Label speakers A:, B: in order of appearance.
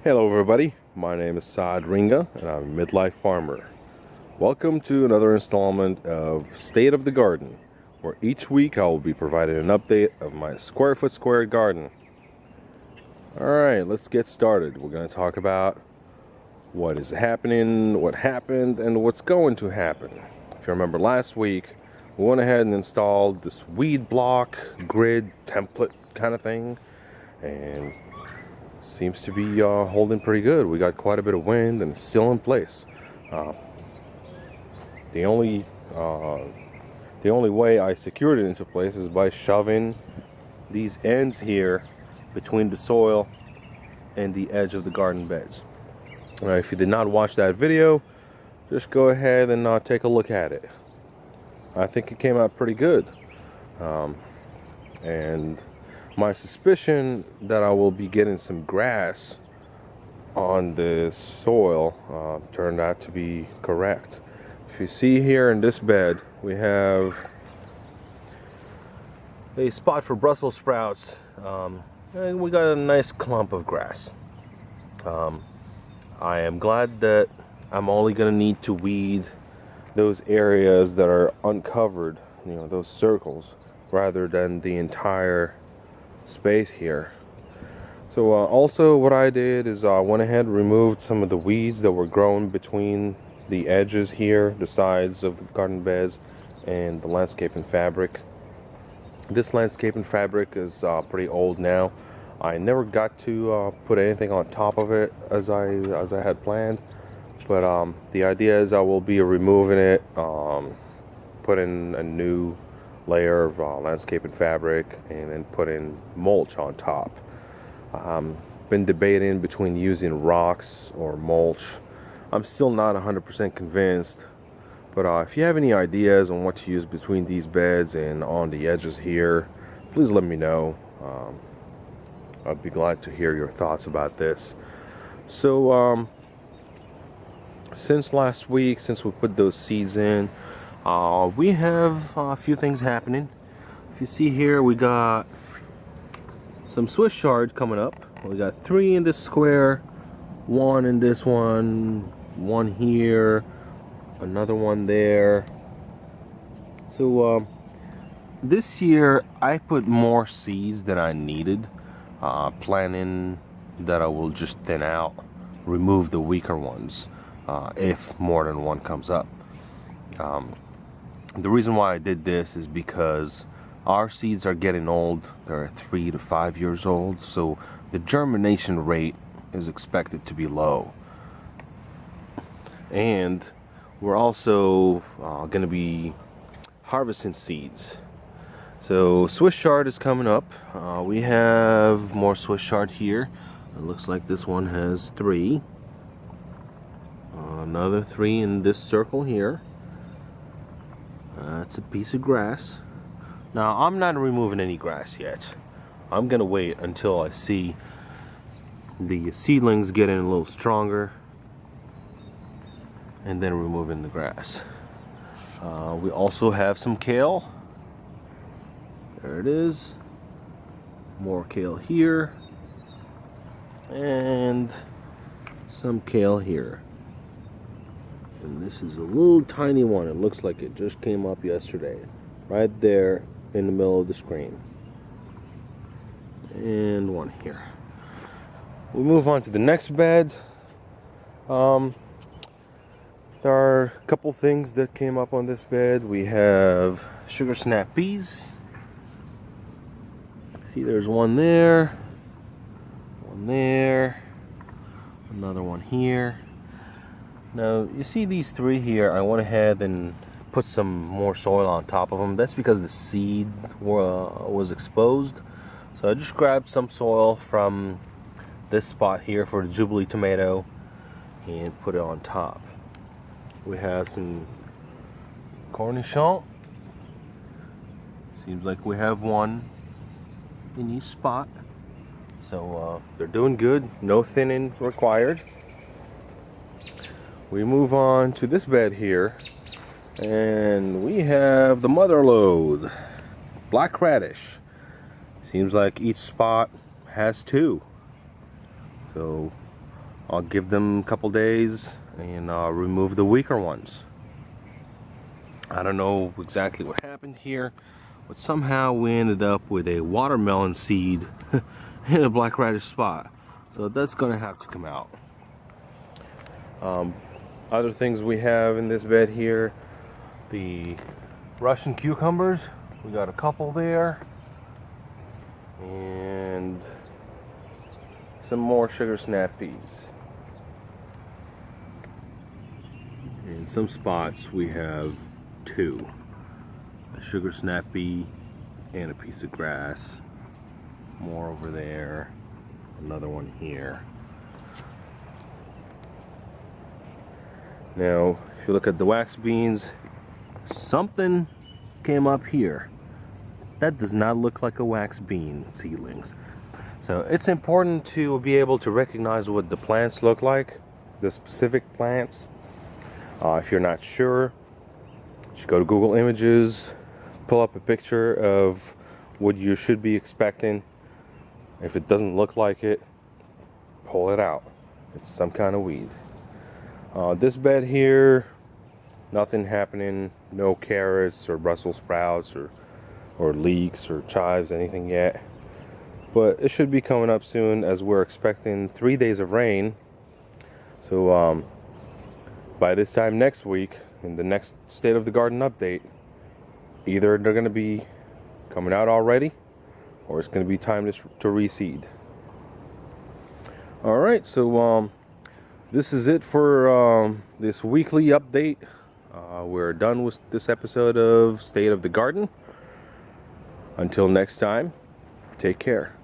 A: Hello everybody, my name is Saad Ringa and I'm a midlife farmer. Welcome to another installment of State of the Garden, where each week I will be providing an update of my square foot squared garden. Alright, let's get started. We're going to talk about what is happening, what happened, and what's going to happen. If you remember last week, we went ahead and installed this weed block, grid, template kind of thing, and seems to be holding pretty good. We got quite a bit of wind and it's still in place. The only way I secured it into place is by shoving these ends here between the soil and the edge of the garden beds. If you did not watch that video, just go ahead and take a look at it. I think it came out pretty good. And my suspicion that I will be getting some grass on this soil turned out to be correct. If you see here in this bed, we have a spot for Brussels sprouts, and we got a nice clump of grass. I am glad that I'm only going to need to weed those areas that are uncovered, those circles, rather than the entire space here. So also what I did is I went ahead and removed some of the weeds that were growing between the edges here, the sides of the garden beds, and the landscaping fabric. This landscaping fabric is pretty old now. I never got to put anything on top of it as I had planned, but the idea is I will be removing it, putting a new layer of landscaping fabric, and then put in mulch on top. Been debating between using rocks or mulch. I'm still not 100% convinced, but if you have any ideas on what to use between these beds and on the edges here, please let me know. I'd be glad to hear your thoughts about this. So since last week, since we put those seeds in, we have a few things happening. If you see here, we got some Swiss chard coming up. We got 3 in this square, 1 in this one here, another one there. So this year I put more seeds than I needed, planning that I will just thin out, remove the weaker ones if more than one comes up. The reason why I did this is because our seeds are getting old. They're 3 to 5 years old, so the germination rate is expected to be low. And we're also going to be harvesting seeds. So Swiss chard is coming up. We have more Swiss chard here. It looks like this one has 3. Another 3 in this circle here. It's a piece of grass. Now, I'm not removing any grass yet. I'm gonna wait until I see the seedlings getting a little stronger and then removing the grass. We also have some kale. There it is. More kale here. And some kale here. And this is a little tiny one. It looks like it just came up yesterday. Right there in the middle of the screen. And one here. We move on to the next bed. There are a couple things that came up on this bed. We have sugar snap peas. See, there's one there. One there. Another one here. Now, you see these 3 here, I went ahead and put some more soil on top of them. That's because the seed was exposed. So I just grabbed some soil from this spot here for the Jubilee tomato and put it on top. We have some cornichon. Seems like we have one in each spot. So they're doing good. No thinning required. We move on to this bed here, and we have the mother lode, black radish. Seems like each spot has 2. So I'll give them a couple days and remove the weaker ones. I don't know exactly what happened here, but somehow we ended up with a watermelon seed in a black radish spot. So that's gonna have to come out. Other things we have in this bed here, the Russian cucumbers. We got a couple there. And some more sugar snap peas. In some spots we have two. A sugar snap pea and a piece of grass. More over there. Another one here. Now, if you look at the wax beans, something came up here. That does not look like a wax bean, seedlings. So it's important to be able to recognize what the plants look like, the specific plants. If you're not sure, you should go to Google Images, pull up a picture of what you should be expecting. If it doesn't look like it, pull it out. It's some kind of weed. This bed here, nothing happening. No carrots or Brussels sprouts or leeks or chives, anything yet. But it should be coming up soon, as we're expecting 3 days of rain. So by this time next week, in the next State of the Garden update, either they're going to be coming out already, or it's going to be time to reseed. Alright, so this is it for this weekly update. We're done with this episode of State of the Garden. Until next time, take care.